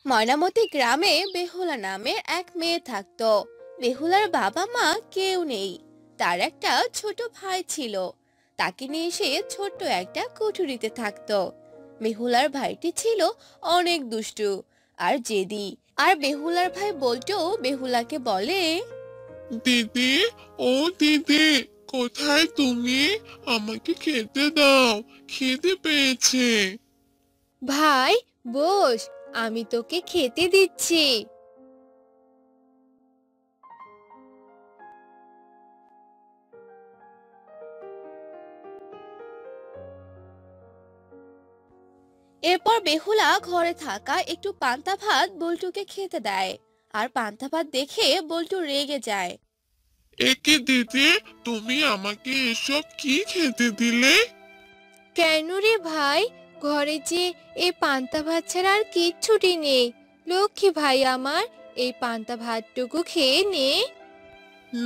ময়নামতি গ্রামে বেহুলা নামে এক মেয়ে থাকতো। বেহুলার বাবা মা কেউ নেই। তার একটা ছোট ভাই ছিল। তাকে নিয়ে সে ছোট্ট একটা কুঠুরিতে থাকতো। বেহুলার ভাইটি ছিল অনেক দুষ্টু আর জেদি। আর বেহুলার ভাই বল্টু বেহুলাকে বলে, দিদি, ও দিদি, কোথায় তুমি? আমাকে খেতে দাও, খিদে পেয়েছে। ভাই বস, আমি তোকে খেতে দিচ্ছি। এরপর বেহুলা ঘরে থাকা একটু পান্তা ভাত বল্টুকে খেতে দেয়। আর পান্তা ভাত দেখে বল্টু রেগে যায়। একে দিদি, তুমি আমাকে এসব কি খেতে দিলে? কেন রে ভাই, ঘরে যে এই পান্তা ভাত ছাড়া আর কিচ্ছুটি নেই। লক্ষ্মী ভাই আমার, এই পান্তা ভাতটুকু খেয়ে নে।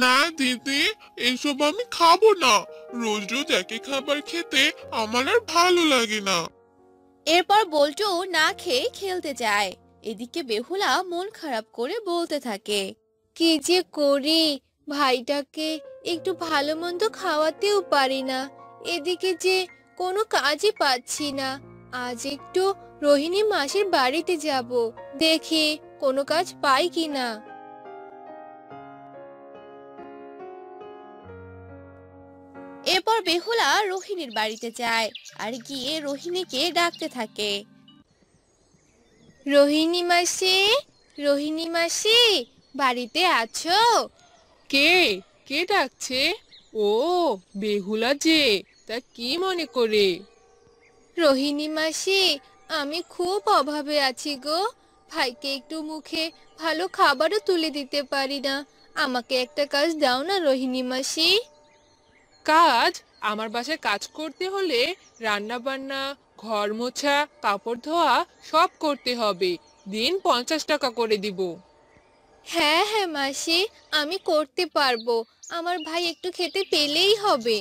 না দিদি, এসব আমি খাবো না। রোজ রোজ একই খাবার খেতে আমার আর ভালো লাগে না। এরপর বল্টু না খেয়ে খেলতে যায়। এদিকে বেহুলা মন খারাপ করে বলতে থাকে, কি যে করি, ভাইটাকে একটু ভালো মন্দ খাওয়াতেও পারি না। এদিকে যে কোনো কাজই পাচ্ছি না। আজ একটু রোহিণী মাসির বাড়িতে যাব, দেখি কোনো কাজ পাই কিনা। এরপর বেহুলা রোহিণীর বাড়িতে যায় আর গিয়ে রোহিণীকে ডাকতে থাকে, রোহিণী মাসি, রোহিণী মাসি, বাড়িতে আছো? কে কে ডাকছে? ও, বেহুলা যে, তা কি মনে করে? রোহিণী মাসি, আমি খুব অভাবে আছি গো। ভাইকে একটু মুখে ভালো খাবারও তুলে দিতে পারি না। আমাকে একটা কাজ দাও না রোহিণী মাসি। কাজ? আমার বাসায় কাজ করতে হলে রান্না বান্না, ঘর মোছা, কাপড় ধোয়া সব করতে হবে। দিন 50 টাকা করে দিব। হ্যাঁ হ্যাঁ মাসি, আমি করতে পারবো। আমার ভাই একটু খেতে পেলেই হবে।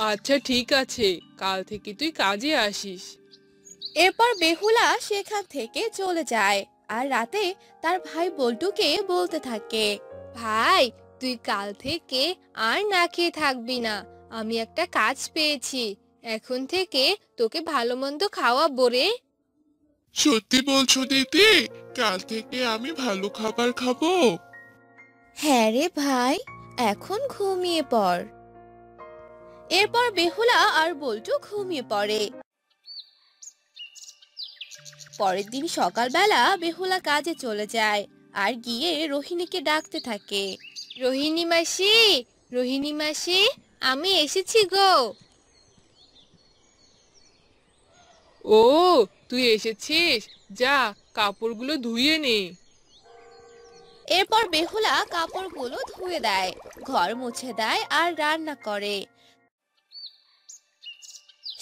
আচ্ছা ঠিক আছে, কাল থেকে তুই কাজে আসিস। এরপর বেহুলা সেখান থেকে চলে যায় আর রাতে তার ভাই বল্টুকে বলতে থাকে, ভাই তুই কাল থেকে আর না খেয়ে থাকবি না। আমি একটা কাজ পেয়েছি, এখন থেকে তোকে ভালো মন্দ খাওয়াবো রে। সত্যি বলছো দিদি? কাল থেকে আমি ভালো খাবার খাবো? হ্যাঁ রে ভাই, এখন ঘুমিয়ে পড়। এরপর বেহুলা আর বল্টু ঘুমিয়ে পড়ে। পরের দিন সকালবেলা বেহুলা কাজে চলে যায় আর গিয়ে রোহিণীকে ডাকতে থাকে, রোহিণী মাসি, রোহিণী মাসি, আমি এসেছি গো। ও, তুই এসেছিস? যা, কাপড়গুলো ধুয়ে নে। এরপর বেহুলা কাপড়গুলো ধুয়ে দেয়, ঘর মুছে দেয় আর রান্না করে।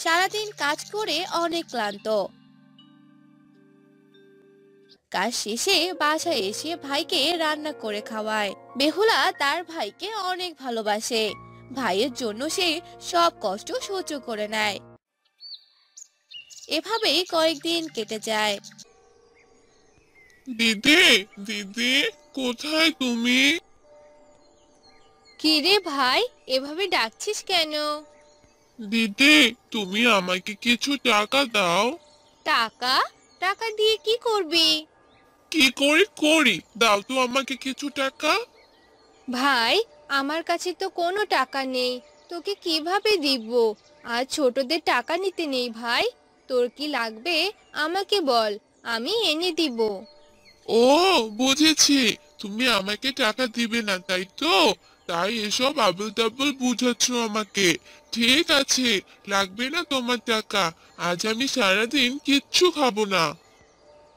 সারাদিন কাজ করে অনেক ক্লান্ত। কাজ শেষে বাসায় এসে ভাইকে রান্না করে খাওয়ায়। বেহুলা তার ভাইকে অনেক ভালোবাসে। ভাইয়ের জন্য সে সব কষ্ট সহ্য করে নেয়। এভাবেই কয়েকদিন কেটে যায়। দিদি, দিদি, কোথায় তুমি? কি রে ভাই, এভাবে ডাকছিস কেন? দিদি, তুমি আমাকে কিছু টাকা দাও। টাকা? টাকা দিয়ে কি করবি? কি করে করি, দাও তো আমাকে কিছু টাকা। ভাই, আমার কাছে তো কোনো টাকা নেই, তোকে কিভাবে দিব? আর ছোটদের টাকা নিতে নেই ভাই। তোর কি লাগবে আমাকে বল, আমি এনে দিব। ও, বুঝেছি, তুমি আমাকে টাকা দিবে না, তাই তো? তাই এসব আবল তাবল বুঝাচ্ছ আমাকে। ঠিক আছে, লাগবে না তোমার টাকা। আজ আমি সারাদিন কিচ্ছু খাবো না।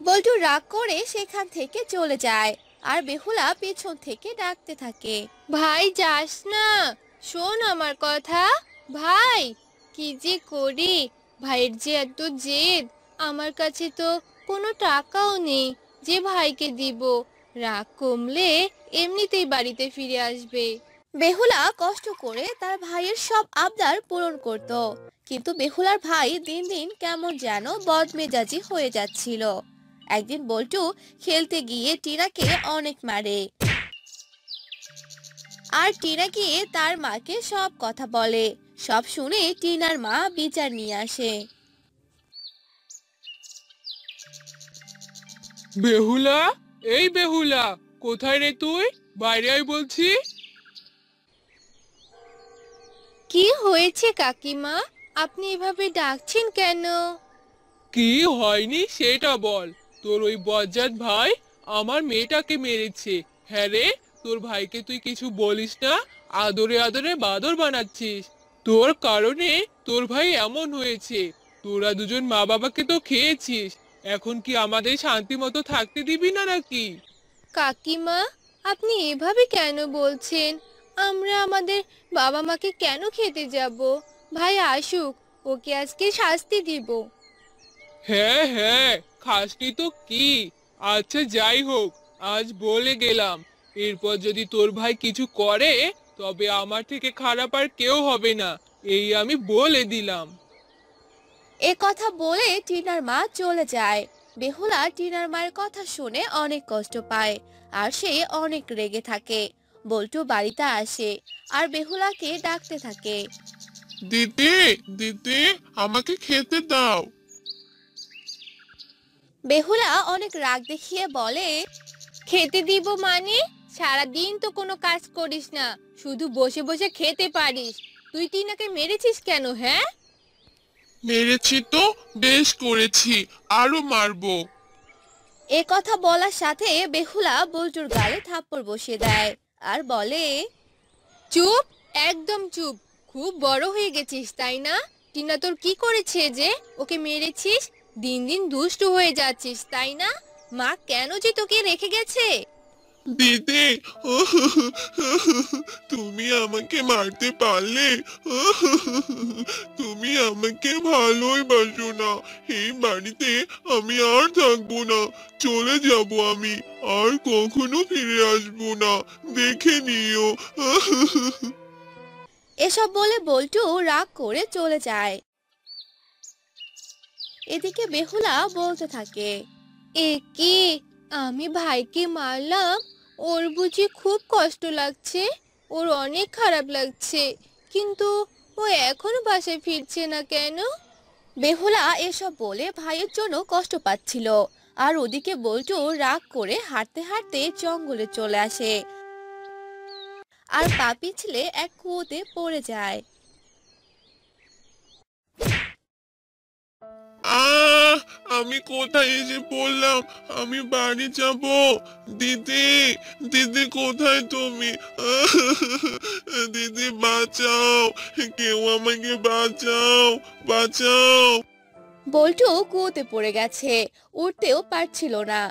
বল্টু রাগ করে সেখান থেকে চলে যায় আর বেহুলা পেছন থেকে ডাকতে থাকে, ভাই যাস না, শোন আমার কথা। ভাই, কি যে করি, ভাইয়ের যে এত জেদ। আমার কাছে তো কোনো টাকাও নেই যে ভাইকে দিব। রাগ কমলে এমনিতেই বাড়িতে ফিরে আসবে। বেহুলা কষ্ট করে তার ভাইয়ের সব আবদার পূরণ করত, কিন্তু বেহুলার ভাই দিন দিন কেমন যেন বদমেজাজি হয়ে যাচ্ছিল। একদিন বল্টু খেলতে গিয়ে টিনাকে অনেক মারে, আর টিনা গিয়ে তার মাকে সব কথা বলে। সব শুনে টিনার মা বিচার নিয়ে আসে। বেহুলা, এই বেহুলা, কোথায় রে তুই? বাইরে আয় বলছি। কি হয়েছে কাকিমা, আপনি এভাবে ডাকছেন কেন? কি হয়নি সেটা বল। তোর ওই বজ্জাত ভাই আমার মেয়েটাকে মেরেছে। হ্যাঁ রে, তোর ভাইকে তুই কিছু বলিস না, আদরে আদরে বাদর বানাচ্ছিস। তোর কারণে তোর ভাই এমন হয়েছে। তোরা দুজন মা বাবাকে তো খেয়েছিস, এখন কি আমাদের শান্তি মতো থাকতে দিবি না নাকি? কাকিমা, আপনি এভাবে কেন বলছেন? আমরা আমাদের বাবা মাকে কেন খেতে যাব? ভাই আসুক, ওকে আজকে শাস্তি দিব। হ্যাঁ হ্যাঁ, খাসনি তো কি। আচ্ছা যাই হোক, আজ বলে গেলাম, এরপর যদি তোর ভাই কিছু করে তবে আমার থেকে খারাপ আর কেউ হবে না, এই আমি বলে দিলাম। এ কথা বলে টিনার মা চলে যায়। বেহুলা টিনার মায়ের কথা শুনে অনেক কষ্ট পায়, আর সে অনেক রেগে থাকে। বল্টু বাড়িতে আসে আর বেহুলাকে ডাকতে থাকে। দিদি, দিদি, আমাকে খেতে দাও। বেহুলা অনেক রাগ দেখিয়ে বলে, খেতে দিব মানে? সারাদিন তো কোনো কাজ করিস না, শুধু বসে বসে খেতে পারিস। তুই টিনাকে মেরেছিস কেন? হ্যাঁ, মেরেছি তো, বেশ করেছি, আরো মারবো। এ কথা বলার সাথে বেহুলা বল্টুর গালে থাপ্পড় বসিয়ে দেয় আর বলে, চুপ, একদম চুপ। খুব বড় হয়ে গেছিস তাই না? টিনা তোর কি করেছে যে ওকে মেরেছিস? দিন দিন দুষ্টু হয়ে যাচ্ছিস তাই না? মা কেন যে তোকে রেখে গেছে? দিদি, তুমি আমাকে মারতে পারলে? তুমি আমাকে ভালোই বাসো না। এই বাড়িতে আমি আর থাকবো না, চলে যাব আমি, আর কখনো ফিরে আসবো না, দেখে নিও। এসব বলে বল্টু রাগ করে চলে যায়। এদিকে বেহুলা বলতে থাকে, এ কি, আমি ভাইকে মারলাম, ওর বুঝি খুব কষ্ট লাগছে, ওর অনেক খারাপ লাগছে, কিন্তু ও এখনো বাসায় ফিরছে না কেন? বেহুলা এসব বলে ভাইয়ের জন্য কষ্ট পাচ্ছিল, আর ওদিকে বল্টু রাগ করে হাঁটতে হাঁটতে জঙ্গলে চলে আসে, আর পা পিছলে এক কুয়োতে পড়ে যায়। আহ, আমি কোথায় এসে পড়লাম? আমি বাড়ি যাব। দিদি, দিদি, কোথায় তুমি? দিদি, বাঁচাও, কেউ আমাকে বাঁচাও, বাঁচাও। বল্টু কুয়োতে পড়ে গেছে, উঠতেও পারছিল না।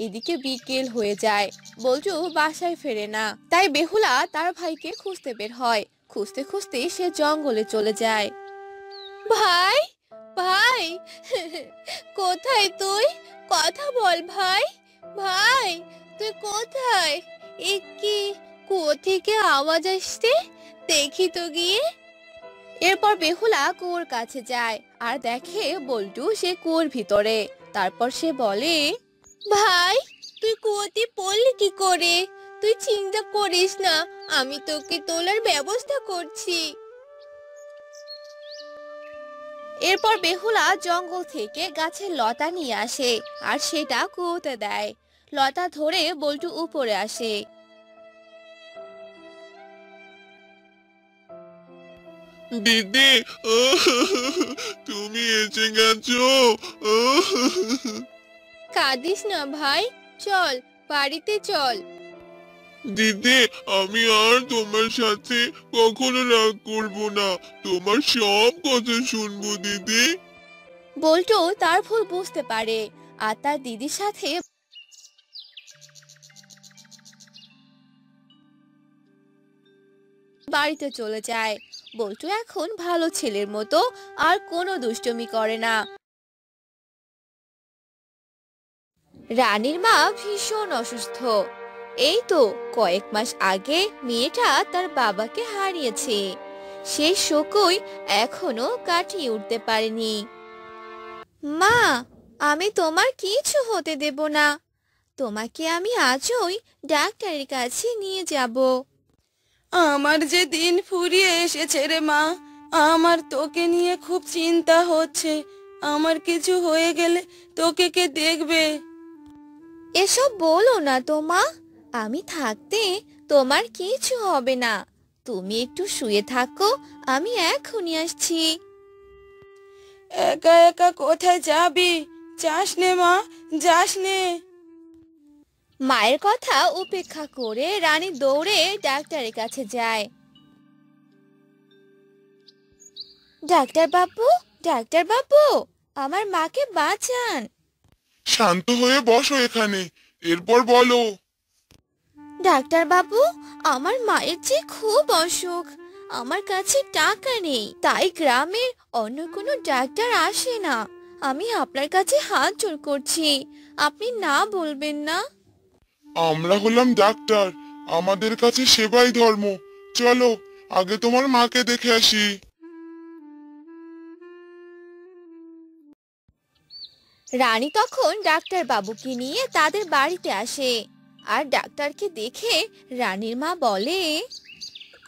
এদিকে বিকেল হয়ে যায়, বল্টু বাসায় ফেরে না। তাই বেহুলা তার ভাইকে খুঁজতে বের হয়। খুঁজতে খুঁজতে সে জঙ্গলে চলে যায়। ভাই, ভাই, কোথায় তুই? কথা বল ভাই, ভাই, তুই কোথায়? এ কি, কুয়ো থেকে আওয়াজ আসছে, দেখি তো গিয়ে। এরপর বেহুলা কুয়োর কাছে যায় আর দেখে বল্টু সে কুয়োর ভিতরে। তারপর সে বলে, ভাই, তুই কুয়োতে পড়লি কি করে? তুই চিন্তা করিস না, আমি তোকে তোলার ব্যবস্থা করছি। এরপর বেহুলা জঙ্গল থেকে গাছের লতা নিয়ে আসে আর সেটা কুয়োতে দেয়। লতা ধরে বল্টু উপরে আসে। দিদি, তুমি এসে গেছো। কাঁদিস না ভাই, চল, বাড়িতে চল। দিদি, আমি আর তোমার সাথে কখনো রাগ করবো না, তোমার সব কথা শুনবো দিদি। বল্টু তার ভুল বুঝতে পারে আর তার দিদির সাথে বাড়িতে চলে যায়। বল্টু এখন ভালো ছেলের মতো আর কোনো দুষ্টুমি করে না। রানীর মা ভীষণ অসুস্থ। এই তো কয়েক মাস আগে মেয়েটা তার বাবাকে হারিয়েছে, সেই শোকই এখনো কাটিয়ে উঠতে পারেনি। মা, আমি তোমার কিছু হতে দেব না। তোমাকে আমি আজই ডাক্তারের কাছে নিয়ে যাব। আমার যে দিন ফুরিয়ে এসেছে রে মা। আমার তোকে নিয়ে খুব চিন্তা হচ্ছে। আমার কিছু হয়ে গেলে তোকে কে দেখবে? এসব বলো না তো মা। আমি থাকতে তোমার কিছু হবে না। তুমি একটু শুয়ে থাকো, আমি এখনই আসছি। একা একা কোথায় যাবি? যাস নে মা, যাস নে। মায়ের কথা উপেক্ষা করে রানী দৌড়ে ডাক্তারের কাছে যায়। ডাক্তার বাবু, ডাক্তার বাবু, আমার মাকে বাঁচান। শান্ত হয়ে বসো এখানে, এরপর বলো। ডাক্তার বাবু, আমার মায়ের যে খুব অসুখ। আমার কাছে টাকা নেই, তাই গ্রামের অন্য কোনো ডাক্তার আসে না। আমি আপনার কাছে হাত জোড় করছি, আপনি না বলবেন না? আমরা হলাম ডাক্তার, আমাদের কাছে সেবাই ধর্ম। চলো আগে তোমার মাকে দেখে আসি। রানী তখন ডাক্তার বাবুকে নিয়ে তাদের বাড়িতে আসে। আর ডাক্তারকে দেখে রানীর মা বলে,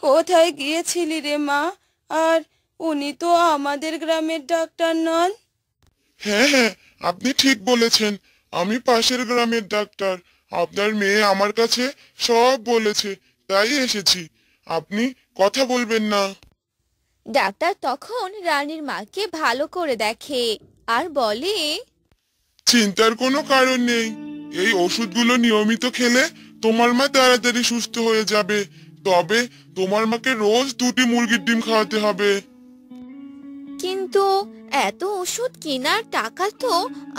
কোথায় গিয়েছিলি রে মা? আর উনি তো আমাদের গ্রামের ডাক্তার নন। হ্যাঁ হ্যাঁ, আপনি ঠিক বলেছেন, আমি পাশের গ্রামের ডাক্তার। আপনার মেয়ে আমার কাছে সব বলেছে, তাই এসেছি। আপনি কথা বলবেন না? ডাক্তার তখন রানীর মাকে ভালো করে দেখে আর বলে, চিন্তার কোনো কারণ নেই। এই ওষুধগুলো নিয়মিত খেলে তোমার মা তাড়াতাড়ি সুস্থ হয়ে যাবে। তবে তোমার মাকে রোজ 2টি মুরগির ডিম খাওয়াতে হবে। কিন্তু এত ওষুধ কেনার টাকা তো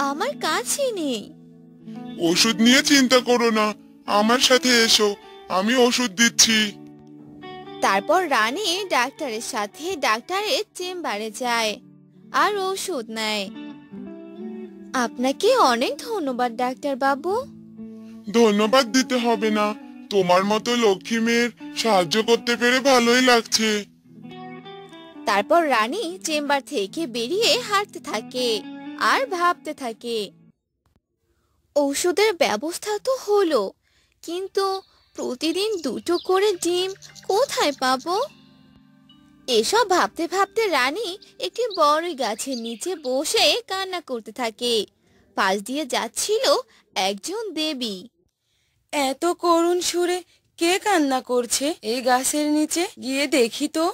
আমার কাছে নেই। ওষুধ নিয়ে চিন্তা করো না, আমার সাথে এসো, আমি ওষুধ দিচ্ছি। তারপর রানী ডাক্তারের সাথে ডাক্তারের চেম্বারে যায় আর ওষুধ নেয়। আপনাকে অনেক ধন্যবাদ ডাক্তার বাবু। ধন্যবাদ দিতে হবে না, তোমার মতো লক্ষ্মী মেয়ের সাহায্য করতে পেরে ভালোই লাগছে। তারপর রানী চেম্বার থেকে বেরিয়ে হাঁটতে থাকে আর ভাবতে থাকে, ঔষধের ব্যবস্থা তো হলো, কিন্তু প্রতিদিন 2টো করে ডিম কোথায় পাবো? এসব ভাবতে ভাবতে রানী একটি বড় গাছের নিচে বসে কান্না করতে থাকে। পাশ দিয়ে যাচ্ছিল একজন দেবী। এত করুণ সুরে কে কান্না করছে এই গাছের নিচে? গিয়ে দেখি তো।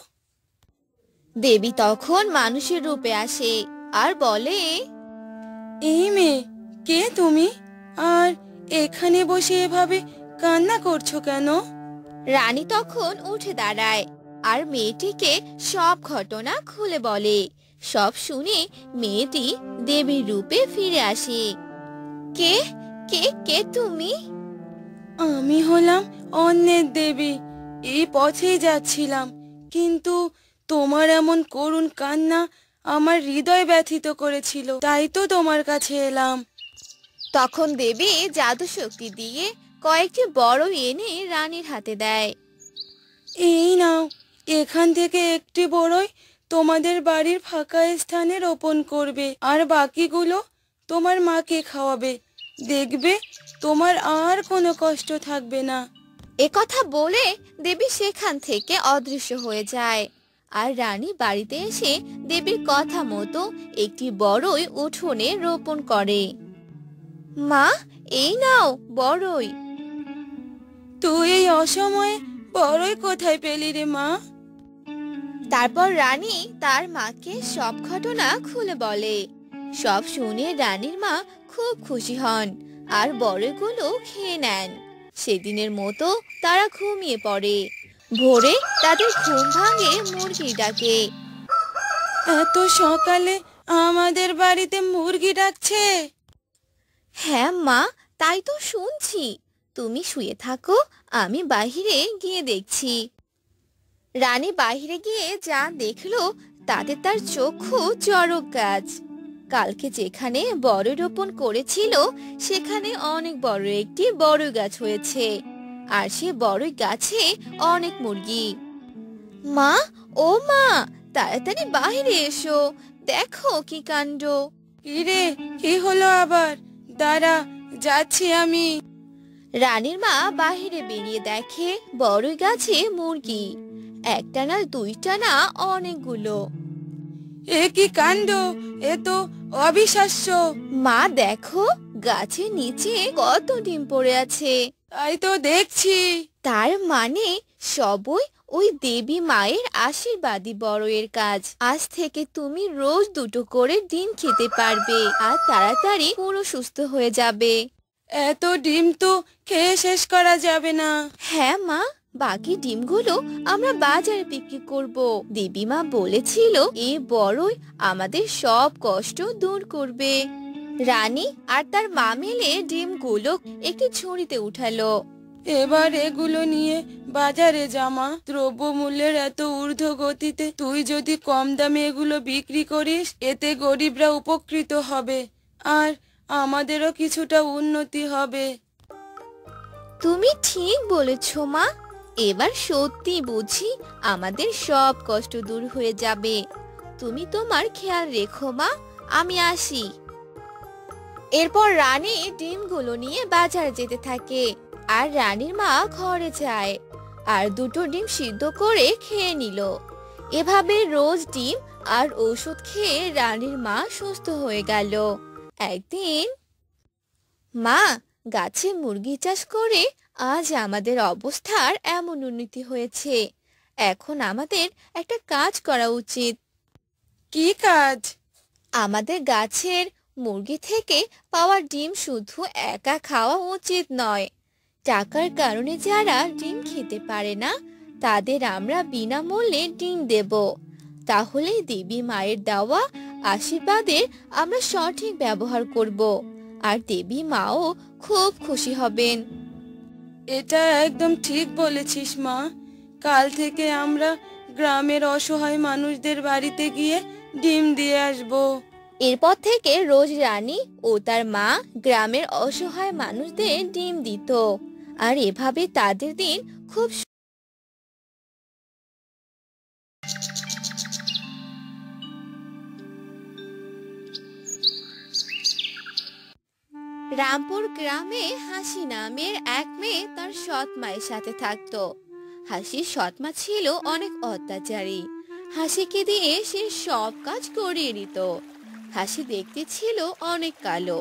দেবী তখন মানুষের রূপে আসে আর বলে, এই মেয়ে, কে তুমি? আর এখানে বসে এভাবে কান্না করছো কেন? রানী তখন উঠে দাঁড়ায় আর মেয়েটিকে সব ঘটনা খুলে বলে। সব শুনে মেয়েটি দেবীর রূপে ফিরে আসে। কে কে কে তুমি? আমি হলাম অন্যের দেবী। এই পথেই যাচ্ছিলাম, কিন্তু তোমার এমন করুণ কান্না আমার হৃদয় ব্যথিত করেছিল, তাই তো তোমার কাছে এলাম। তখন দেবী জাদু শক্তি দিয়ে কয়েকটি বড় এনে রানীর হাতে দেয়। এই নাও, এখান থেকে একটি বড়ই তোমাদের বাড়ির ফাঁকা স্থানে রোপণ করবে, আর বাকিগুলো তোমার মাকে খাওয়াবে। দেখবে তোমার আর কোনো কষ্ট থাকবে না। কথা বলে দেবী সেখান থেকে অদৃশ্য হয়ে যায়। আর রানী বাড়িতে এসে দেবীর কথা মতো একটি বড়ই উঠোনে রোপণ করে। মা, এই নাও বড়ই। তুই এই অসময়ে বড়ই কোথায় পেলি রে মা? তারপর রানী তার মাকে সব ঘটনা খুলে বলে। সব শুনে রানীর মা খুব খুশি হন আর বড়ইগুলো খেয়ে নেন। সেদিনের মতো তারা ঘুমিয়ে পড়ে। ভোরে তাদের ঘুম ভাঙে মুরগির ডাকে। এত সকালে আমাদের বাড়িতে মুরগি ডাকছে? হ্যাঁ মা, তাই তো শুনছি। তুমি শুয়ে থাকো, আমি বাহিরে গিয়ে দেখছি। রানী বাহিরে গিয়ে যা দেখলো তাতে তার চক্ষু চড়ক গাছ। কালকে যেখানে বড়ই রোপণ করেছিল সেখানে অনেক বড় একটি বড়ই গাছ হয়েছে, আর সে বড়ই গাছে অনেক মুরগি। মা, ও মা, তাড়াতাড়ি বাহিরে এসো, দেখো কি কাণ্ড। কিরে, কি হলো আবার? দাঁড়া, যাচ্ছি আমি। রানীর মা বাহিরে বেরিয়ে দেখে বড়ই গাছে মুরগি, একটা না দুইটা না অনেকগুলো। এ কি কাণ্ড! এ তো অবিশ্বাস্য। মা দেখো, গাছের নিচে কত ডিম পড়ে আছে। তাই তো দেখছি। তার মানে সবই ওই দেবী মায়ের আশীর্বাদী বড়য়ের কাজ। আজ থেকে তুমি রোজ দুটো করে ডিম খেতে পারবে আর তাড়াতাড়ি পুরো সুস্থ হয়ে যাবে। এত ডিম তো খেয়ে শেষ করা যাবে না। হ্যাঁ মা, বাকি ডিমগুলো আমরা বাজারে বিক্রি করব। দেবী মা বলেছিল এই বড়ই আমাদের সব কষ্ট দূর করবে। রানী আর তার মা মিলে ডিমগুলো একটি ঝুড়িতে উঠালো। এবার এগুলো নিয়ে বাজারে জামা। দ্রব্যমূল্যের এত ঊর্ধ্ব গতিতে তুই যদি কম দামে এগুলো বিক্রি করিস, এতে গরিবরা উপকৃত হবে আর আমাদেরও কিছুটা উন্নতি হবে। তুমি ঠিক বলেছ মা, এবার সত্যি বুঝি আমাদের সব কষ্ট দূর হয়ে যাবে। তুমি তোমার খেয়াল রেখো মা, আমি আসি। এরপর রানী ডিমগুলো নিয়ে বাজারে যেতে থাকে আর রানীর মা ঘরে যায় আর দুটো ডিম সিদ্ধ করে খেয়ে নিল। এভাবে রোজ ডিম আর ওষুধ খেয়ে রানীর মা সুস্থ হয়ে গেল। একদিন, মা, গাছে মুরগি চাষ করে আজ আমাদের অবস্থার এমন উন্নতি হয়েছে। এখন আমাদের একটা কাজ করা উচিত। কি কাজ? আমাদের গাছের মুরগি থেকে পাওয়া ডিম শুধু একা খাওয়া উচিত নয়। টাকার কারণে যারা ডিম খেতে পারে না তাদের আমরা বিনামূল্যে ডিম দেব। তাহলে দেবী মায়ের দেওয়া আশীর্বাদের আমরা সঠিক ব্যবহার করব আর দেবী মাও খুব খুশি হবেন। এটা একদম ঠিক বলেছিস মা। কাল থেকে আমরা গ্রামের অসহায় মানুষদের বাড়িতে গিয়ে ডিম দিয়ে আসবো। এরপর থেকে রোজ রানী ও তার মা গ্রামের অসহায় মানুষদের ডিম দিত আর এভাবে তাদের দিন খুব রামপুর গ্রামে হাসি নামের এক মেয়ে তার সৎ মায়ের সাথে থাকতো। হাসির সৎ মা ছিল অনেক অত্যাচারী। হাসিকে দিয়ে সে সব কাজ করিয়ে নিত। হাসি দেখতে ছিল অনেক কালো।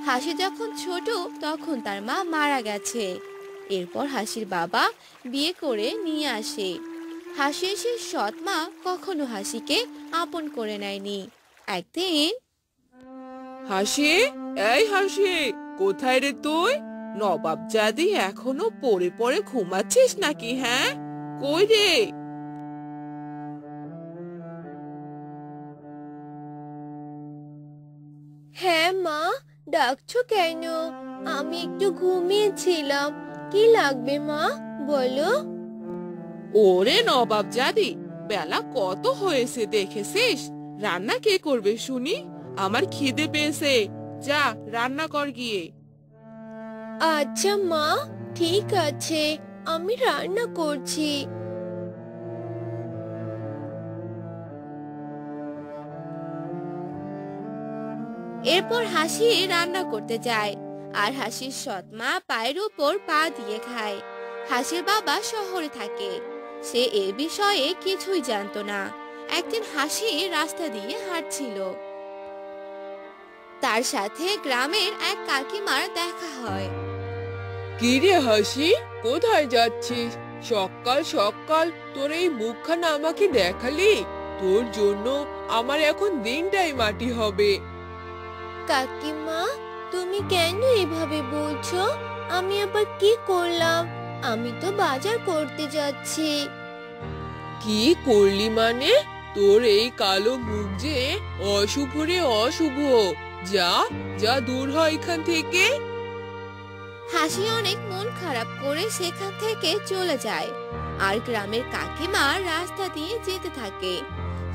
হাসি যখন ছোট তখন তার মা মারা গেছে। এরপর হাসির বাবা বিয়ে করে নিয়ে আসে। হাসির সে সৎ মা কখনো হাসিকে আপন করে নেয়নি। একদিন, হাসি, এই হাসি, কোথায় রে তুই? নবাবজাদি এখনো পড়ে পড়ে ঘুমাচ্ছিস নাকি? হ্যাঁ, কই রে? হ্যাঁ মা, ডাকছো কেন? আমি একটু ঘুমিয়েছিলাম। কি লাগবে মা, বলো। ওরে নবাবজাদি, বেলা কত হয়েছে দেখেছিস? রান্না কে করবে শুনি? আমার খিদে পেয়েছে, যা রান্না কর গিয়ে। আচ্ছা মা, ঠিক আছে, আমি রান্না করছি। এরপর হাসি রান্না করতে যায় আর হাসির সৎ মা পায়ের উপর পা দিয়ে খায়। হাসির বাবা শহরে থাকে, সে এ বিষয়ে কিছুই জানতো না। একদিন হাসি রাস্তা দিয়ে হাঁটছিল। তার সাথে গ্রামের এক কাকিমার দেখা হয়। কি রে হাসি, কোথায় যাচ্ছিস? সকাল সকাল তোর এই মুখখানা আমাকে দেখালি? তোর জন্য আমার এখন দিনটাই মাটি হবে। কাকিমা, তুমি কেন এভাবে বলছো? আমি আবার কি করলাম? আমি তো বাজার করতে যাচ্ছি। কি করলি মানে? তোর এই কালো মুখ যে অশুভ রে অশুভ। যা যা, দূর হ এখান থেকে। হাসি অনেক মন খারাপ করে সেখান থেকে চলে যায় আর গ্রামের কাকিমা রাস্তা দিয়ে যেতে থাকে।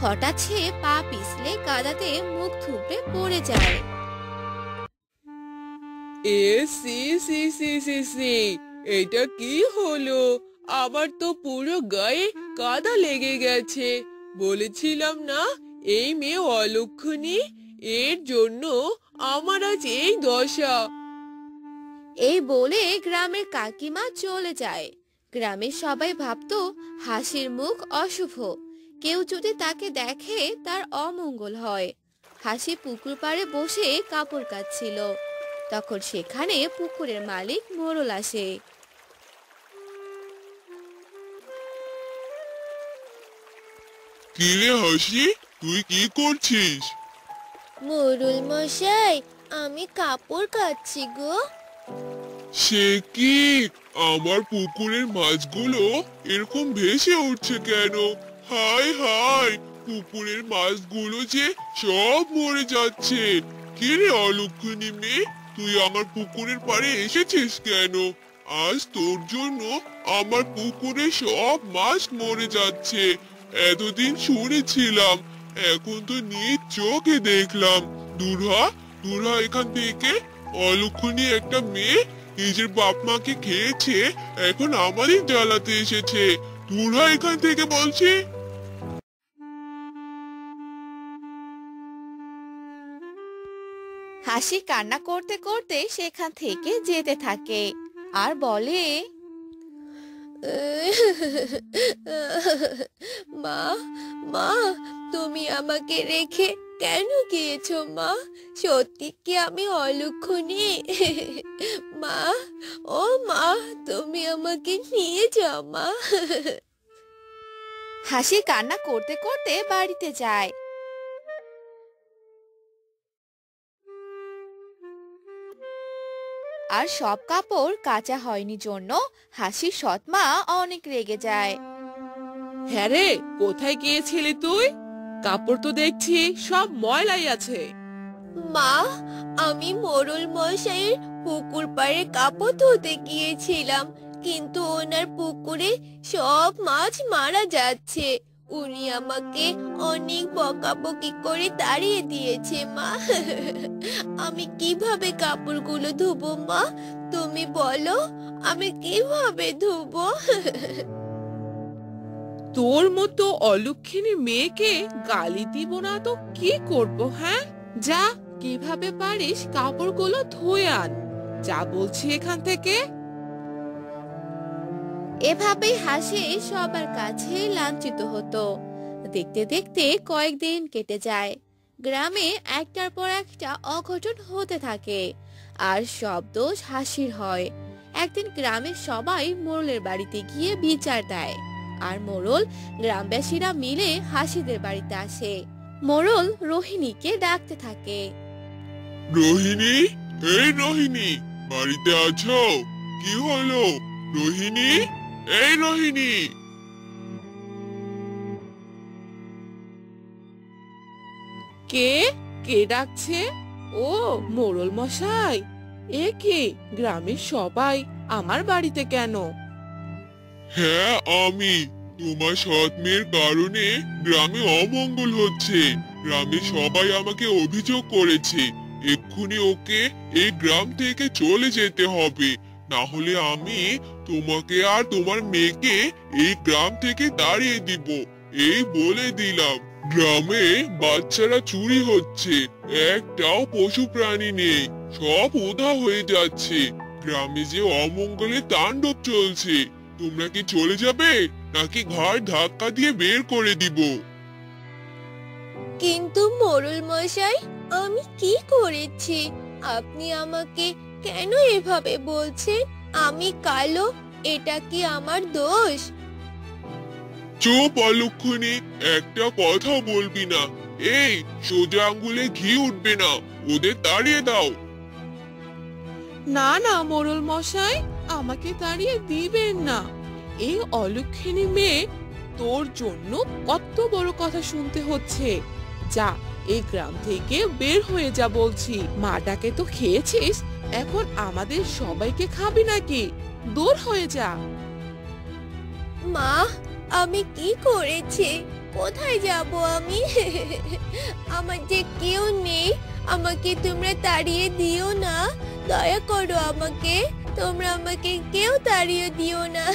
হঠাৎ সে পা পিছলে কাদাতে মুখ থুবড়ে পড়ে যায়। A C C C C C, এটা কি হলো? আমার তো পুরো গায়ে কাদা লেগে গেছে। বলেছিলাম না এই মেয়ে অলক্ষণী, এর জন্য আমার আজ এই দশা। এই বলে গ্রামের কাকিমা চলে যায়। গ্রামের সবাই ভাবতো হাসির মুখ অশুভ, কেউ যদি তাকে দেখে তার অমঙ্গল হয়। হাসি পুকুর পাড়ে বসে কাপড় কাচ্ছিল, তখন সেখানে পুকুরের মালিক মোড়ল আসে। কি রে হাসি, তুই কি করছিস? মোড়ল মশাই, আমি কাপড় কাচ্ছি গো। সে কি, আমার পুকুরের মাছগুলো এরকম ভেসে উঠছে কেন? হায় হায়, পুকুরের মাছগুলো যে সব মরে যাচ্ছে। কি রে অলক্ষণী মেয়ে, তুই আমার পুকুরের পাড়ে এসেছিস কেন? আজ তোর জন্য আমার পুকুরে সব মাছ মরে যাচ্ছে। এতদিন শুনেছিলাম, এখন তো নিজ চোখে দেখলাম। দূর হ এখান থেকে। অলক্ষণী একটা মেয়ে নিজের বাপ মাকে খেয়েছে, এখন আমাদের জ্বালাতে এসেছে। দূর হ এখান থেকে বলছি। হাসি কান্না করতে করতে সেখান থেকে যেতে থাকে আর বলে, মা মা, তুমি আমাকে রেখে কেন গিয়েছো মা? সত্যি কি আমি অলক্ষণী? মা, ও মা, তুমি আমাকে নিয়ে যাও মা। হাসি কান্না করতে করতে বাড়িতে যায়। আর সব কাপড় কাচা হয়নি জন্য হাসির সৎমা অনেক রেগে যায়। হ্যাঁ রে, কোথায় গিয়েছিলি তুই? কাপড় তো দেখছি সব ময়লাই আছে। মা, আমি মোড়ল মশাইয়ের পুকুর পাড়ে কাপড় ধুতে গিয়েছিলাম, কিন্তু ওনার পুকুরে সব মাছ মারা যাচ্ছে। উনি আমাকে অনেক বকাবকি করে তাড়িয়ে দিয়েছে মা। আমি কিভাবে কাপড়গুলো ধুবো মা? তুমি বলো, আমি কিভাবে ধুবো? তোর মতো অলক্ষিনী মেয়েকে গালি দিব না তো কি করব? হ্যাঁ, যা, কিভাবে পারিস কাপড়গুলো ধুয়ে আন। যা বলছি এখান থেকে। এভাবেই হাসি সবার কাছে লাঞ্ছিত হতো। দেখতে দেখতে কয়েকদিন কেটে যায়। গ্রামে একটার পর একটা অঘটন হতে থাকে, আর সব দোষ হাসির হয়। একদিন গ্রামের সবাই মোড়লের বাড়িতে গিয়ে বিচার দেয়, আর মোড়ল গ্রামবাসীরা মিলে হাসিদের বাড়িতে আসে। মোড়ল রোহিণীকে ডাকতে থাকে। রোহিণী, এই রোহিণী, বাড়িতে আছো? কি হলো রোহিণী? এই রোহিণী। কে কে ডাকছে? ও মোড়ল মশাই, এ কি, গ্রামের সবাই আমার বাড়িতে কেন? হ্যাঁ আমি। তোমার সৎ মেয়ের কারণে গ্রামে অমঙ্গল হচ্ছে। গ্রামে সবাই আমাকে অভিযোগ করেছে। এক্ষুনি ওকে এই গ্রাম থেকে চলে যেতে হবে, না হলে আমি তোমাকে আর তোমার মেয়েকে এই গ্রাম থেকে তাড়িয়ে দিব। এই বলে দিলাম। গ্রামে বাচ্চারা চুরি হচ্ছে, একটাও পশু প্রাণী নেই, সব উধাও হয়ে যাচ্ছে। গ্রামে যে অমঙ্গলের তাণ্ডব চলছে। তোমরা কি চলে যাবে, নাকি ঘর ধাক্কা দিয়ে বের করে দিব? কিন্তু মোড়ল মশাই, আমি কি করেছি? আপনি আমাকে কেন এভাবে বলছেন? আমি কালো, এটা কি আমার দোষ? চুপ অলক্ষণী, একটা কথা বলবি না। এই সোজা আঙ্গুলে ঘি উঠবে না, ওদের তাড়িয়ে দাও। না না মোড়ল মশাই, আমাকে তাড়িয়ে দিবেন না। এই অলক্ষিনী মেয়ে, তোর জন্য কত বড় কথা শুনতে হচ্ছে। যা, এই গ্রাম থেকে বের হয়ে যা বলছি। মাটাকে তো খেয়েছিস, এখন আমাদের সবাইকে খাবি নাকি? দূর হয়ে যা। মা, আমি কি করেছি? কোথায় যাব আমি? আমার যে কেউ নেই, আমাকে তোমরা তাড়িয়ে দিও না। দয়া করো আমাকে, তোমরা আমাকে কেউ তাড়িয়ে দিও না।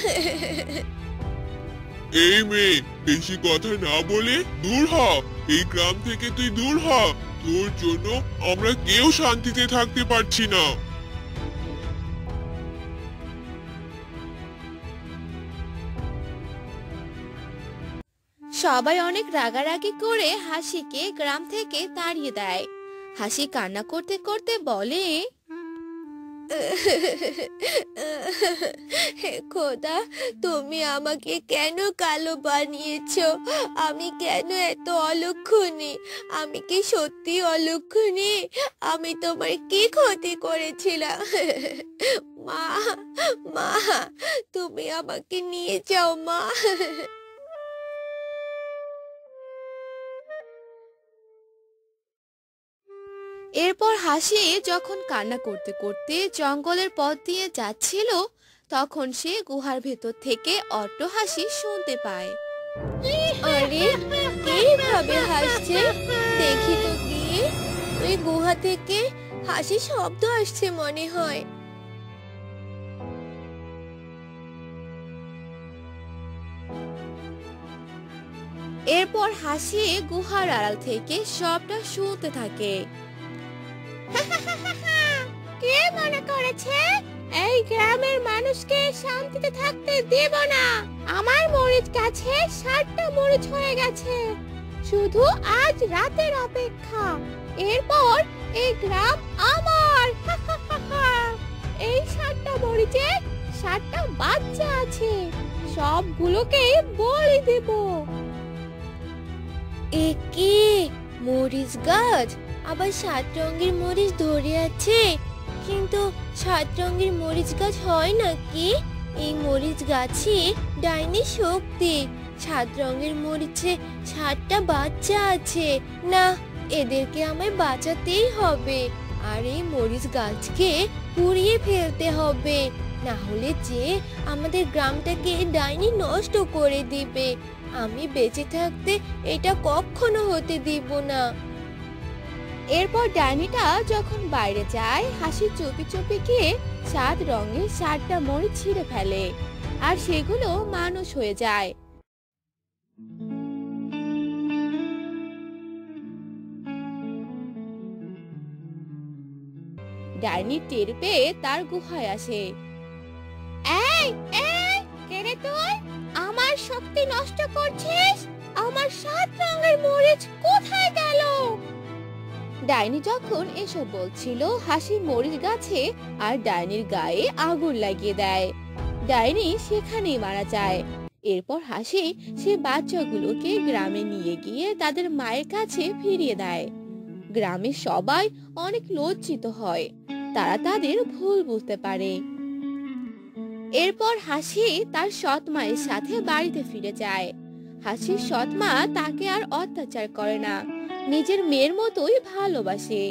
এই মেয়ে, বেশি কথা না বলে দূর হ। এই গ্রাম থেকে তুই দূর হ, তোর জন্য আমরা কেউ শান্তিতে থাকতে পারছি না। সবাই অনেক রাগারাগি করে হাসিকে গ্রাম থেকে তাড়িয়ে দেয়। হাসি কান্না করতে করতে বলে, হে খোদা, তুমি আমাকে কেন কালো বানিয়েছো? আমি কেন এত অলক্ষণী? আমি কি সত্যি অলক্ষণী? আমি তোমার কি ক্ষতি করেছিলাম? মা, মা, তুমি আমাকে নিয়ে যাও মা। এরপর হাসি যখন কান্না করতে করতে জঙ্গলের পথ দিয়ে যাচ্ছিল, তখন সে গুহার ভেতর থেকে অট্টহাসি শুনতে পায়। আরে, কে এভাবে হাসছে? দেখি তো গিয়ে। ওই গুহা থেকে হাসি শব্দ আসছে মনে হয়। এরপর হাসি গুহার আড়াল থেকে সবটা শুনতে থাকে। কে মনে করেছে এই গ্রামের মানুষকে শান্তিতে থাকতে দেব না? আমার মরিচ গাছে 60টা মরিচ হয়ে গেছে, শুধু আজ রাতের অপেক্ষা। এরপর এই গ্রাম আমার। এই 60টা মরিচে 60টা বাচ্চা আছে, সবগুলোকে বলি দেব। এ কি মরিচ গাছ? আবার 7 রঙের মরিচ ধরে আছে, কিন্তু 7 রঙের মরিচ গাছ হয় নাকি? এই মরিচ গাছে ডাইনি শক্তি। 7 রঙের মরিচে 7টা বাচ্চা আছে। না, এদেরকে আমায় বাঁচাতেই হবে। আর এই মরিচ গাছকে পুড়িয়ে ফেলতে হবে, না হলে যে আমাদের গ্রামটাকে ডাইনি নষ্ট করে দিবে। আমি বেঁচে থাকতে এটা কখনো হতে দিব না। এরপর ডাইনিটা যখন বাইরে যায়, হাসি চুপি চুপি গিয়ে 7 রঙের 7টা মরিচ ছিঁড়ে ফেলে, আর সেগুলো মানুষ হয়ে যায়। ডাইনি টের পেয়ে তার গুহায় আসে। এই এই, কে রে তুই? আমার শক্তি নষ্ট করছিস? আমার 7 রঙের মরিচ কোথায় গেল? ডাইনি যখন এসব বলছিল, হাসি মরিচ গাছে আর ডাইনির গায়ে আগুন লাগিয়ে দেয়। ডাইনি সেখানেই মারা যায়। এরপর হাসি সে বাচ্চাগুলোকে গ্রামে নিয়ে গিয়ে তাদের মায়ের কাছে ফিরিয়ে দেয়। গ্রামের সবাই অনেক লজ্জিত হয়, তারা তাদের ভুল বুঝতে পারে। এরপর হাসি তার সৎ মায়ের সাথে বাড়িতে ফিরে যায়। হাসির সৎ মা তাকে আর অত্যাচার করে না, নিজের মেয়ের মতোই ভালোবাসে।